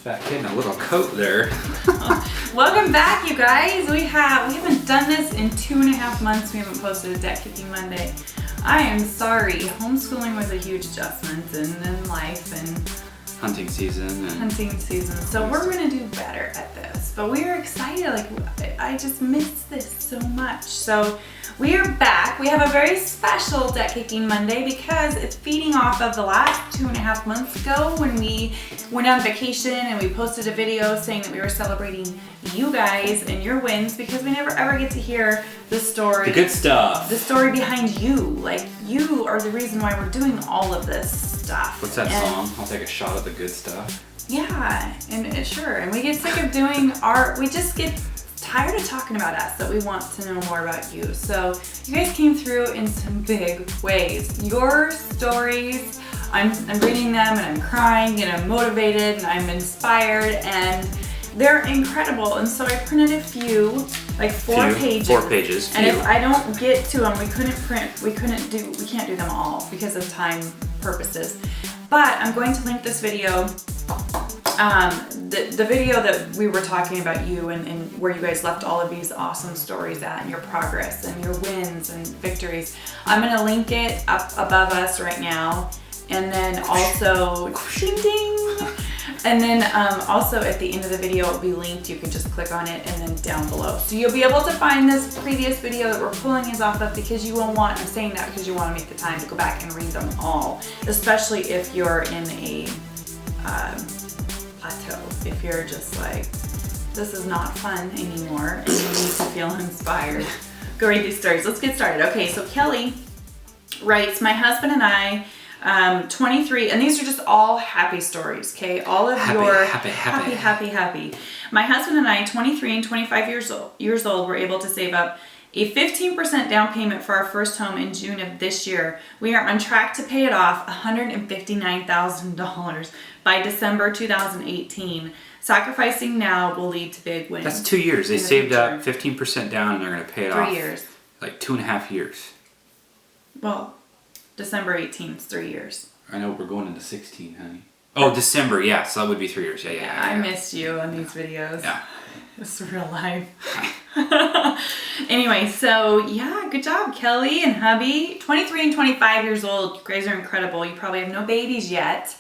Back in a little coat there. Welcome back, you guys. We haven't done this in 2.5 months. We haven't posted a Debt Kicking Monday. I am sorry. Homeschooling was a huge adjustment in life and Hunting season. So we're gonna do better at this. But we are excited. Like, I just missed this so much. So we are back. We have a very special Debt Kicking Monday because it's feeding off of the last 2.5 months ago when we went on vacation and we posted a video saying that we were celebrating you guys and your wins, because we never ever get to hear the story. The good stuff. The story behind you. Like, you are the reason why we're doing all of this stuff. What's that song? I'll take a shot at the good stuff. Yeah, and sure. And we get sick of doing we just get tired of talking about us, that we want to know more about you. So you guys came through in some big ways. Your stories, I'm reading them and I'm crying and I'm motivated and I'm inspired and they're incredible. And so I printed a few, like 4 pages. 4 pages. And if I don't get to them, we can't do them all because of time purposes. But I'm going to link this video, the video that we were talking about you and where you guys left all of these awesome stories at and your progress and your wins and victories. I'm gonna link it up above us right now. And then also, ding ding. And then also at the end of the video, it'll be linked. You can just click on it and then down below. So you'll be able to find this previous video that we're pulling these off of, because you will want, I'm saying that because you want to make the time to go back and read them all, especially if you're in a plateau. If you're just like, this is not fun anymore and you need to feel inspired, go read these stories. Let's get started. Okay, so Kelly writes, my husband and I, 23, and these are just all happy stories, okay? All of your happy. My husband and I, 23 and 25 years old, were able to save up a 15% down payment for our first home in June of this year. We are on track to pay it off $159,000 by December 2018. Sacrificing now will lead to big wins. That's 2 years. They saved up 15% down and they're going to pay it off. 3 years. Like 2.5 years. Well, December 18th is 3 years. I know, we're going into 16, honey. Oh, December, yeah, so that would be 3 years. Yeah. I missed you on these videos. Yeah. It's real life. Anyway, so yeah, good job, Kelly and hubby. 23 and 25 years old. You guys are incredible. You probably have no babies yet,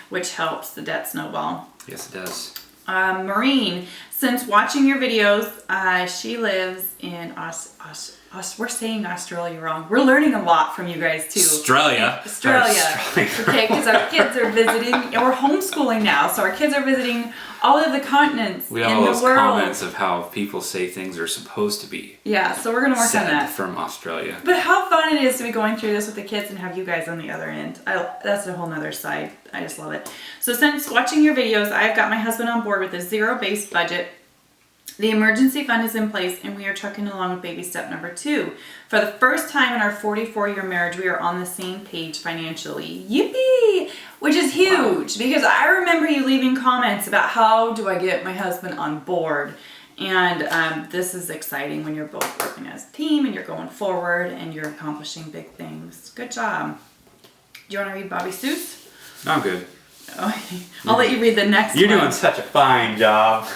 which helps the debt snowball. Yes, it does. Maureen, since watching your videos, she lives in we're saying Australia wrong. We're learning a lot from you guys too. Australia. Okay, because our kids are visiting, and we're homeschooling now, so our kids are visiting all of the continents We in have all the those world. comments of how people say things are supposed to be. Yeah, so we're gonna work on that. From Australia. But how fun it is to be going through this with the kids and have you guys on the other end. That's a whole nother side. I just love it. So since watching your videos, I've got my husband on board with a zero-based budget. The emergency fund is in place and we are trucking along with baby step number 2. For the first time in our 44-year marriage, we are on the same page financially. Yippee! Which is huge, because I remember you leaving comments about how do I get my husband on board. And this is exciting when you're both working as a team and you're going forward and you're accomplishing big things. Good job. Do you want to read Bobby Seuss? No, I'm good. Okay. I'll let you read the next one. You're doing such a fine job.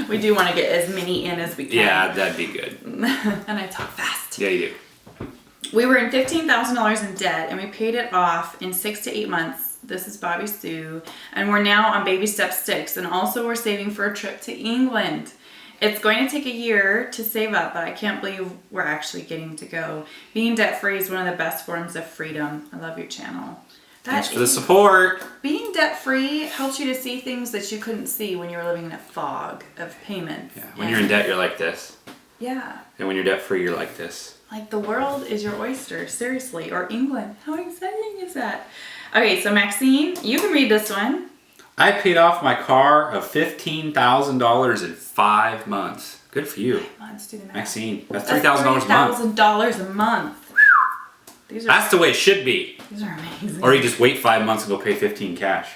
We do want to get as many in as we can. Yeah, that'd be good. And I talk fast. Yeah, you do. We were in $15,000 in debt and we paid it off in 6 to 8 months. This is Bobby Sue. And we're now on baby step 6. And also we're saving for a trip to England. It's going to take a year to save up, but I can't believe we're actually getting to go. Being debt free is one of the best forms of freedom. I love your channel. Thanks for the support. Being debt-free helps you to see things that you couldn't see when you were living in a fog of payments. Yeah, when you're in debt, you're like this. Yeah. And when you're debt-free, you're like this. Like the world is your oyster, seriously. Or England. How exciting is that? Okay, so Maxine, you can read this one. I paid off my car of $15,000 in 5 months. Good for you. 5 months, do the math. Maxine, that's $3,000 a month. $3,000 a month. That's the way it should be. These are amazing. Or you just wait 5 months and go pay 15 cash.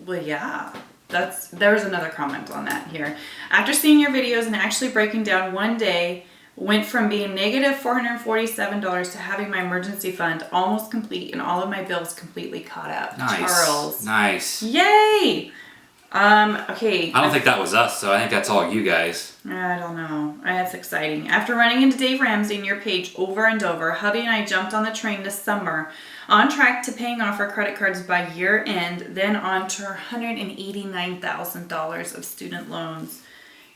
Well, yeah. There's another comment on that here. After seeing your videos and actually breaking down one day Went from being negative $447 to having my emergency fund almost complete and all of my bills completely caught up. Nice. Charles. Nice. Yay! Okay. I don't think that was us, so I think that's all you guys. I don't know. That's exciting. After running into Dave Ramsey and your page over and over, hubby and I jumped on the train this summer, on track to paying off our credit cards by year end, then on to $189,000 of student loans.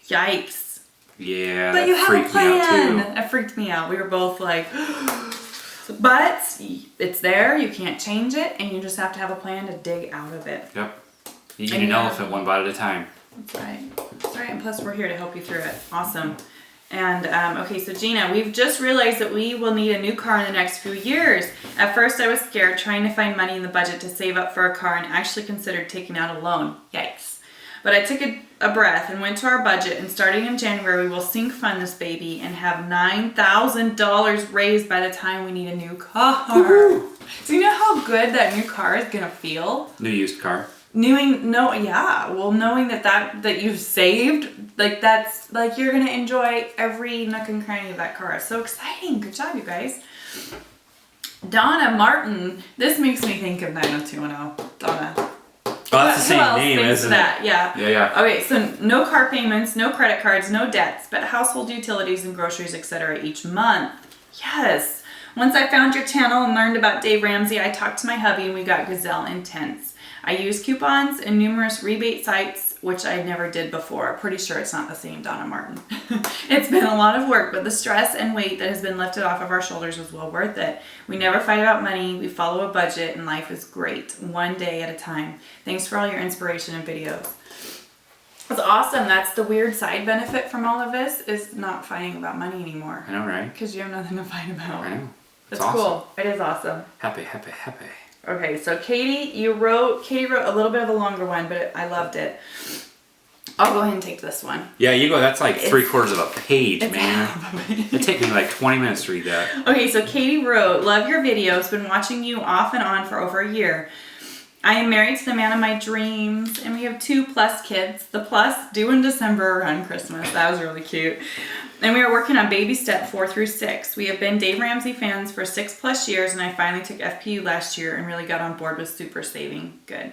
Yikes. Yeah, But you have a freaked me out plan. too. That freaked me out. We were both like, but it's there. You can't change it, and you just have to have a plan to dig out of it. Yep. You eat an elephant one bite at a time. That's right. That's right. And plus, we're here to help you through it. Awesome. And okay, so Gina, we've just realized that we will need a new car in the next few years. At first, I was scared trying to find money in the budget to save up for a car and actually considered taking out a loan. Yikes. But I took a breath and went to our budget, and starting in January, we will sync fund this baby and have $9,000 raised by the time we need a new car. Woo-hoo. So you know how good that new car is going to feel? New used car. Knowing that you've saved, like that's like you're gonna enjoy every nook and cranny of that car. It's so exciting. Good job, you guys. Donna Martin. This makes me think of 90210. Donna. Oh, that's the same name, isn't it? Yeah. Yeah. Okay, so no car payments, no credit cards, no debts, but household utilities and groceries, etc. each month. Yes. Once I found your channel and learned about Dave Ramsey, I talked to my hubby and we got Gazelle Intense. I use coupons and numerous rebate sites, which I never did before. Pretty sure it's not the same, Donna Martin. It's been a lot of work, but the stress and weight that has been lifted off of our shoulders was well worth it. We never fight about money. We follow a budget, and life is great, one day at a time. Thanks for all your inspiration and videos. That's awesome. That's the weird side benefit from all of this, is not fighting about money anymore. I know, right? Because you have nothing to fight about. I know. That's awesome. Cool. It is awesome. Happy. Okay, so Katie wrote a little bit of a longer one, but I loved it. I'll go ahead and take this one. Yeah, you go. That's like 3/4 of a page, man. It It'd take me like 20 minutes to read that. Okay, so Katie wrote, love your videos, been watching you off and on for over a year. I am married to the man of my dreams, and we have 2+ kids. The plus due in December around Christmas. That was really cute. And we are working on baby step 4 through 6. We have been Dave Ramsey fans for 6+ years, and I finally took FPU last year and really got on board with super saving. Good.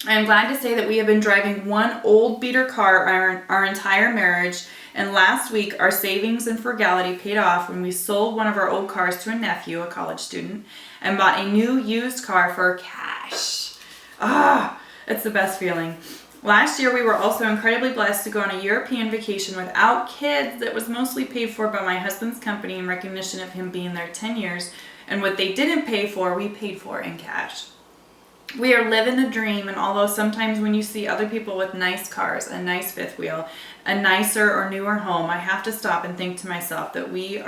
I am glad to say that we have been driving one old beater car our entire marriage, and last week our savings and frugality paid off when we sold one of our old cars to a nephew, a college student, and bought a new used car for cash. It's the best feeling. Last year, we were also incredibly blessed to go on a European vacation without kids that was mostly paid for by my husband's company in recognition of him being there 10 years, and what they didn't pay for, we paid for in cash. We are living the dream, and although sometimes when you see other people with nice cars, a nice fifth wheel, a nicer or newer home, I have to stop and think to myself that we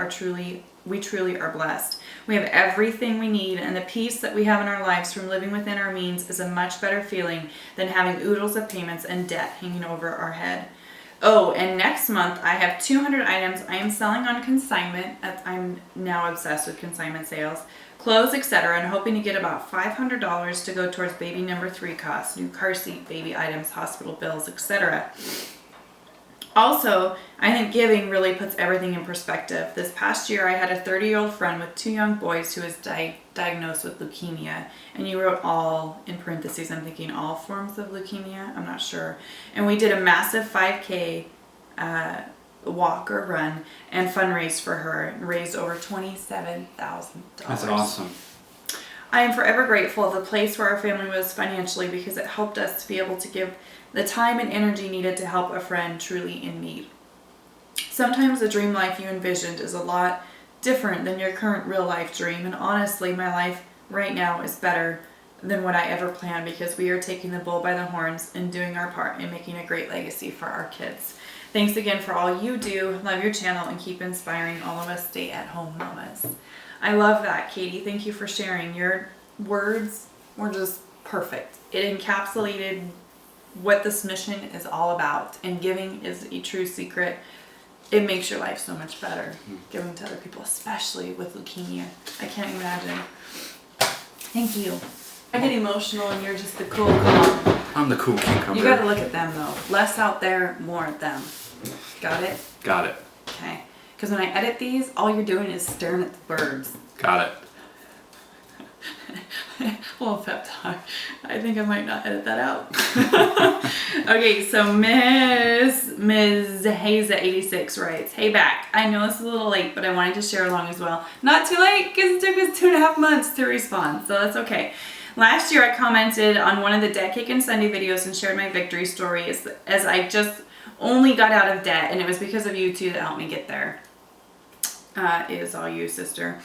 truly are blessed. We have everything we need, and the peace that we have in our lives from living within our means is a much better feeling than having oodles of payments and debt hanging over our head. Oh, and next month I have 200 items I am selling on consignment. I'm now obsessed with consignment sales. Clothes, etc., and hoping to get about $500 to go towards baby number 3 costs, new car seat, baby items, hospital bills, etc. Also, I think giving really puts everything in perspective. This past year, I had a 30-year-old friend with 2 young boys who was diagnosed with leukemia. And you wrote all in parentheses. I'm thinking all forms of leukemia. I'm not sure. And we did a massive 5K walk or run and fundraised for her and raised over $27,000. That's awesome. I am forever grateful of the place where our family was financially, because it helped us to be able to give the time and energy needed to help a friend truly in need. Sometimes the dream life you envisioned is a lot different than your current real life dream, and honestly, my life right now is better than what I ever planned, because we are taking the bull by the horns and doing our part in making a great legacy for our kids. Thanks again for all you do. Love your channel and keep inspiring all of us stay-at-home mamas. I love that, Katie. Thank you for sharing. Your words were just perfect. It encapsulated what this mission is all about, and giving is a true secret. It makes your life so much better, giving to other people, especially with leukemia. I can't imagine. Thank you. I get emotional and you're just the cool calm. I'm the cool cucumber. You gotta look at them though. Less out there, more at them. Got it? Got it. Okay. because when I edit these, all you're doing is staring at the birds. Got it. Well, pep talk. I think I might not edit that out. Okay, so Ms. Haza86 writes, "Hey back. I know this is a little late, but I wanted to share along as well. Not too late because it took us 2.5 months to respond, so that's okay. Last year I commented on one of the Debt Kickin Sunday videos and shared my victory story as I just only got out of debt, and it was because of you two that helped me get there. It is all you, sister.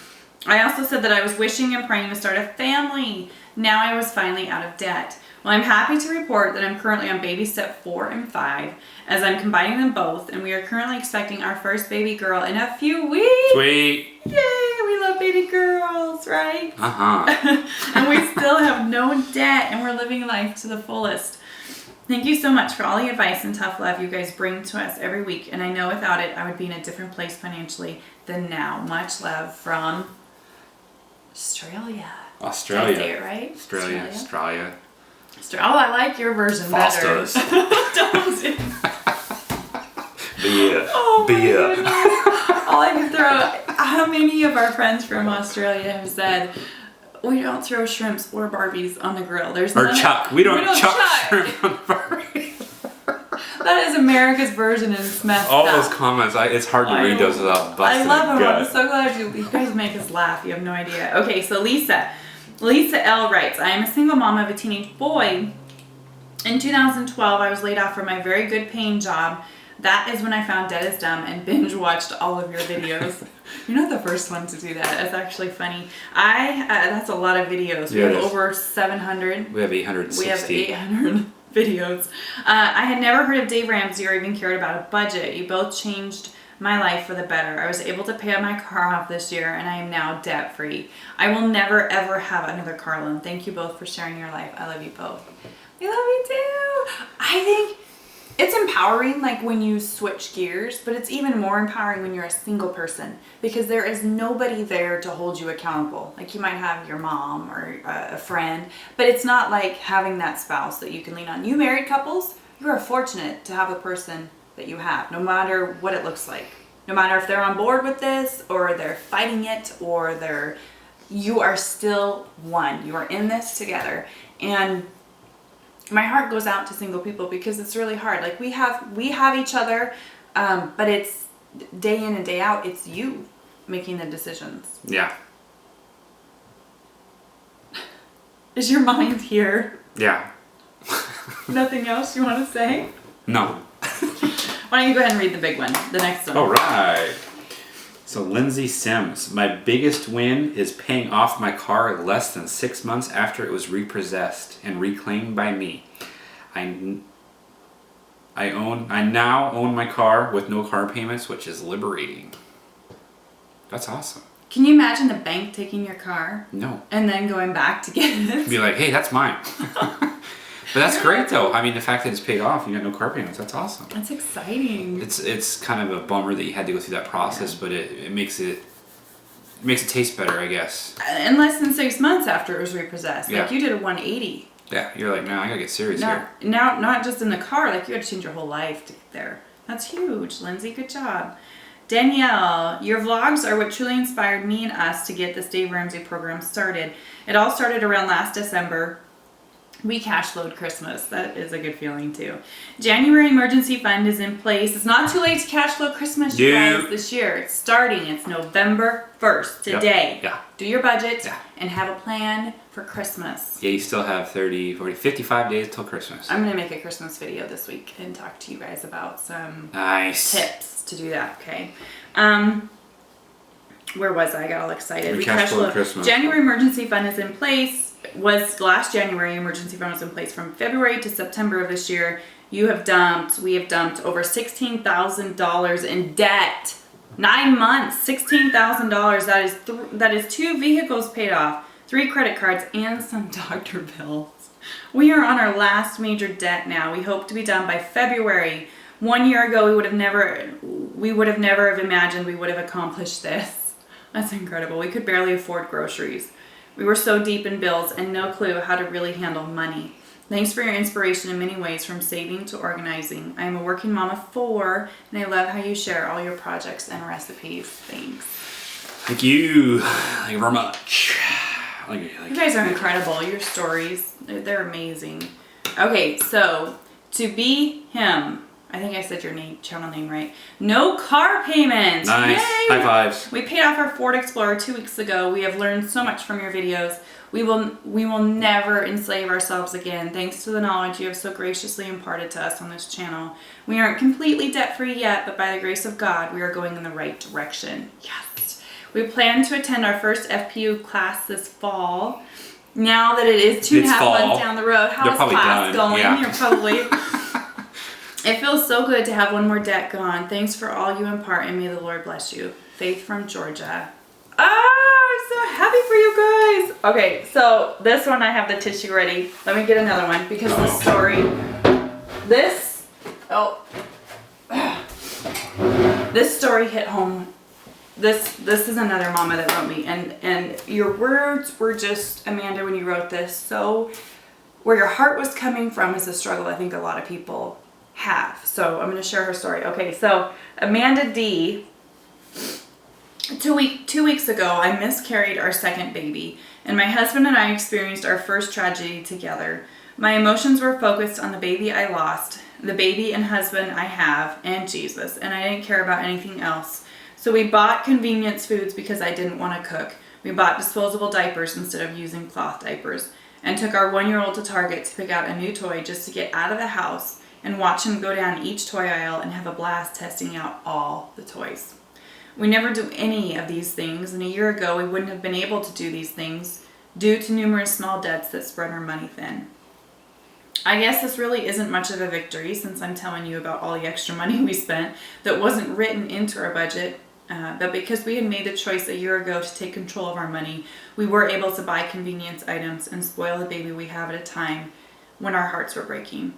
I also said that I was wishing and praying to start a family. Now I was finally out of debt. Well, I'm happy to report that I'm currently on baby step 4 and 5 as I'm combining them both, and we are currently expecting our first baby girl in a few weeks. Sweet. Yay, we love baby girls, right? Uh-huh. And we still have no debt, and we're living life to the fullest. Thank you so much for all the advice and tough love you guys bring to us every week, and I know without it, I would be in a different place financially than now. Much love from Australia. Australia. Did I say it right? Australia. Oh, I like your version better. Fosters. Don't do Beer. Oh my Beer. goodness. All I can throw, how many of our friends from Australia have said, we don't throw shrimps or Barbies on the grill. There's Or none chuck. We don't chuck shrimp on Barbie. That is America's version and it's messed All up. those comments, it's hard to read those without busting I love them. a I'm gut. so glad you guys make us laugh. You have no idea. Okay, so Lisa L writes, I am a single mom of a teenage boy. In 2012, I was laid off from my very good paying job. That is when I found Debtisdum and binge watched all of your videos. You're not the first one to do that. That's actually funny. That's a lot of videos. We have over 700. We have 860. We have 800 videos. I had never heard of Dave Ramsey or even cared about a budget. You both changed my life for the better. I was able to pay my car off this year and I am now debt free. I will never ever have another car loan. Thank you both for sharing your life. I love you both. We love you too. I think it's empowering like when you switch gears, but it's even more empowering when you're a single person because there is nobody there to hold you accountable. Like you might have your mom or a friend, but it's not like having that spouse that you can lean on. You married couples, you are fortunate to have the person that you have, no matter what it looks like. No matter if they're on board with this or they're fighting it or you are still one. You are in this together. And my heart goes out to single people because it's really hard. Like we have each other, but it's day in and day out. It's you making the decisions. Yeah. Is your mind here? Yeah. Nothing else you want to say? No. Why don't you go ahead and read the big one, the next one. All right. So Lindsay Sims, my biggest win is paying off my car less than 6 months after it was repossessed and reclaimed by me. I now own my car with no car payments, which is liberating. That's awesome. Can you imagine the bank taking your car? No. And then going back to get it? Be like, hey, that's mine. But that's great though. I mean, the fact that it's paid off, you got no car payments, that's awesome. That's exciting. It's kind of a bummer that you had to go through that process, but it makes it taste better, I guess. In less than 6 months after it was repossessed. Yeah. Like you did a 180. Yeah, you're like, man, I gotta get serious here. Now, not just in the car, like you had to change your whole life to get there. That's huge, Lindsay. Good job. Danielle, your vlogs are what truly inspired me and us to get this Dave Ramsey program started. It all started around last December. We cash flowed Christmas. That is a good feeling too. January emergency fund is in place. It's not too late to cash flow Christmas, you guys, this year. It's starting. It's November 1st, today. Yeah. Do your budget and have a plan for Christmas. Yeah, you still have 30, 40, 55 days till Christmas. I'm going to make a Christmas video this week and talk to you guys about some tips to do that, okay? Where was I? I got all excited. We cash flowed Christmas. January emergency fund is in place. Last January emergency fund was in place from February to September of this year. We have dumped over $16,000 in debt. 9 months, $16,000. That is 2 vehicles paid off, 3 credit cards, and some doctor bills. We are on our last major debt now. We hope to be done by February. 1 year ago, we would have never have imagined we would have accomplished this. That's incredible. We could barely afford groceries. We were so deep in bills and no clue how to really handle money. Thanks for your inspiration in many ways, from saving to organizing. I am a working mom of 4, and I love how you share all your projects and recipes. Thanks. Thank you. Thank you very much. You guys are incredible. Your stories, they're amazing. Okay, so to be him, I think I said your channel name right. No car payment. Nice. Yay! High fives. We paid off our Ford Explorer 2 weeks ago. We have learned so much from your videos. We will never enslave ourselves again, thanks to the knowledge you have so graciously imparted to us on this channel. We aren't completely debt-free yet, but by the grace of God, we are going in the right direction. Yes. We plan to attend our first FPU class this fall. Now that it is 2.5 months down the road, how's class going? Yeah. You're probably... It feels so good to have one more debt gone. Thanks for all you impart, and may the Lord bless you. Faith from Georgia. I'm so happy for you guys. Okay, so this one I have the tissue ready. Let me get another one because the story, this story hit home. This is another mama that wrote me, and your words were just, Amanda, when you wrote this, so where your heart was coming from is a struggle I think a lot of people have. So I'm going to share her story. Okay, so Amanda D. 2 weeks ago, I miscarried our second baby, and my husband and I experienced our first tragedy together. My emotions were focused on the baby I lost, the baby and husband I have, and Jesus, and I didn't care about anything else. So we bought convenience foods because I didn't want to cook. We bought disposable diapers instead of using cloth diapers, and took our 1-year-old to Target to pick out a new toy just to get out of the house and watch him go down each toy aisle and have a blast testing out all the toys. We never do any of these things, and a year ago we wouldn't have been able to do these things due to numerous small debts that spread our money thin. I guess this really isn't much of a victory, since I'm telling you about all the extra money we spent that wasn't written into our budget, but because we had made the choice a year ago to take control of our money, we were able to buy convenience items and spoil the baby we have at a time when our hearts were breaking.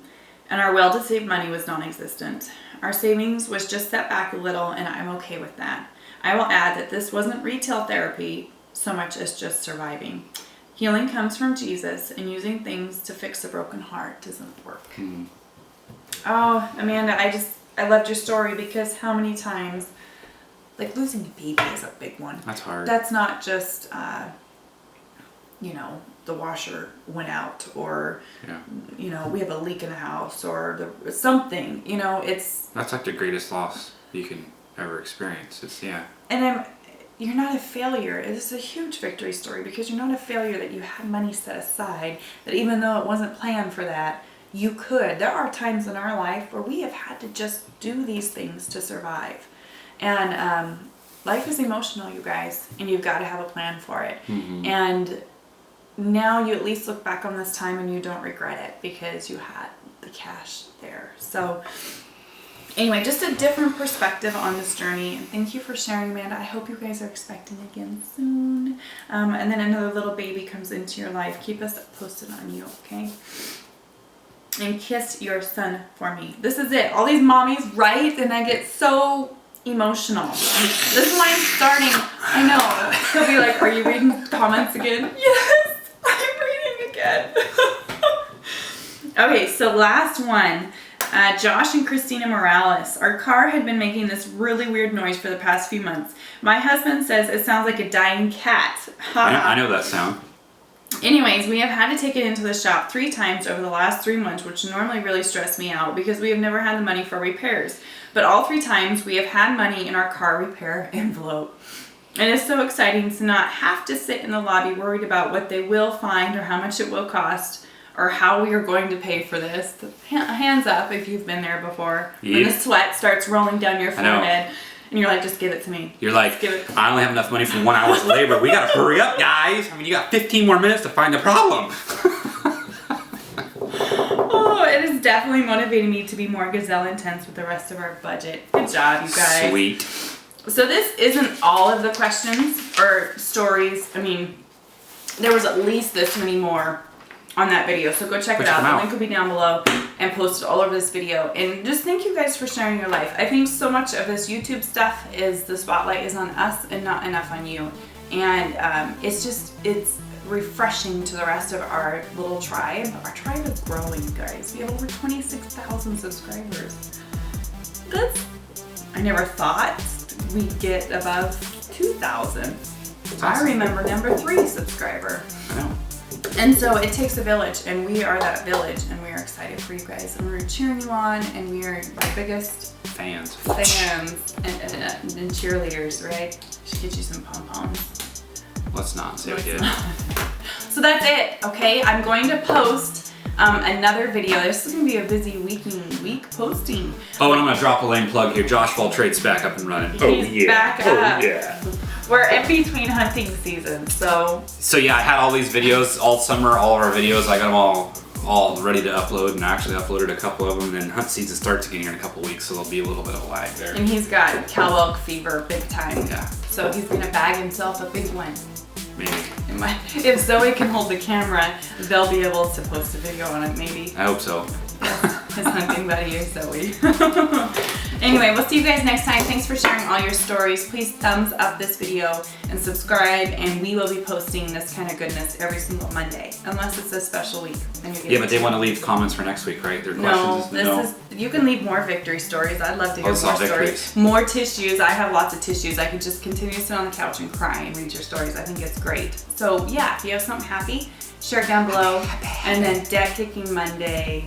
And our will to save money was non-existent. Our savings was just set back a little, and I'm okay with that. I will add that this wasn't retail therapy so much as just surviving. Healing comes from Jesus, and using things to fix a broken heart doesn't work. Oh, Amanda, I loved your story, because how many times, like losing a baby is a big one. That's hard. That's not just, the washer went out, or, we have a leak in the house, or something, That's like the greatest loss you can ever experience. And you're not a failure. It is a huge victory story, because you're not a failure that you had money set aside, that even though it wasn't planned for that, you could. There are times in our life where we have had to just do these things to survive. And life is emotional, you guys, and you've got to have a plan for it. Mm-hmm. And now you at least look back on this time and you don't regret it, because you had the cash there. So anyway, just a different perspective on this journey. And thank you for sharing, Amanda. I hope you guys are expecting again soon. And then another little baby comes into your life. Keep us posted on you, okay? And kiss your son for me. This is it. All these mommies write, and I get so emotional. This is why I'm starting. I know. He'll be like, are you reading comments again? Yes, I'm reading again. Okay, so last one. Josh and Christina Morales. Our car had been making this really weird noise for the past few months. My husband says it sounds like a dying cat. I know that sound. Anyways, we have had to take it into the shop 3 times over the last 3 months, which normally really stress me out because we have never had the money for repairs. But all 3 times we have had money in our car repair envelope. And it's so exciting to not have to sit in the lobby worried about what they will find or how much it will cost or how we are going to pay for this. Hands up if you've been there before. Yep. When the sweat starts rolling down your forehead. And you're like, just give it to me. You're like, I only have enough money for 1 hour's labor. We gotta hurry up, guys. I mean, you got 15 more minutes to find the problem. Oh, it is definitely motivating me to be more gazelle intense with the rest of our budget. Good job, you guys. Sweet. So this isn't all of the questions or stories. I mean, there was at least this many more on that video. So go check it out. The link will be down below and posted all over this video. And just thank you guys for sharing your life. I think so much of this YouTube stuff is the spotlight is on us and not enough on you. And it's refreshing to the rest of our little tribe. Our tribe is growing, guys. We have over 26,000 subscribers. That's, I never thought we'd get above 2,000. I remember number 3 subscriber. I know. And so it takes a village, and we are that village, and we are excited for you guys, and we're cheering you on, and we are your biggest Fans. and cheerleaders, right? Should get you some pom-poms. Let's not say we did. So that's it, okay? I'm going to post another video. This is gonna be a busy week posting. Oh, and I'm gonna drop a lame plug here. Josh Fall Trade's back up and running. He's back up. Oh yeah. We're in between hunting seasons, so. So yeah, I had all these videos all summer, all of our videos. I got them all ready to upload, and I actually uploaded a couple of them. And hunt season starts again here in a couple of weeks, so there'll be a little bit of a lag there. And he's got cow elk fever big time. Yeah. So he's gonna bag himself a big one. Maybe. If Zoe can hold the camera, they'll be able to post a video on it, maybe. I hope so. His hunting buddy is Zoe. Anyway, we'll see you guys next time. Thanks for sharing all your stories. Please thumbs up this video and subscribe, and we will be posting this kind of goodness every single Monday, unless it's a special week. Yeah, but they want to leave comments for next week, right? Their questions. No, you can leave more victory stories. I'd love to hear more stories. Victories. More tissues. I have lots of tissues. I could just continue to sit on the couch and cry and read your stories. I think it's great. So yeah, if you have something happy, share it down below. And then Deck Kicking Monday,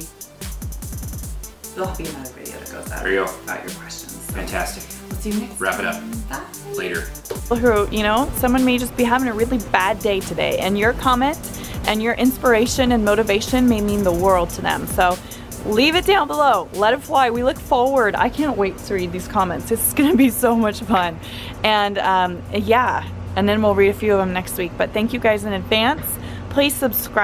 there'll be another video that goes out there you go. about your questions. So Fantastic. We'll see you next Wrap it up. time. Bye. Later. Who, you know, someone may just be having a really bad day today, and your comment and your inspiration and motivation may mean the world to them. So leave it down below. Let it fly. We look forward. I can't wait to read these comments. It's going to be so much fun. And yeah, and then we'll read a few of them next week. But thank you guys in advance. Please subscribe.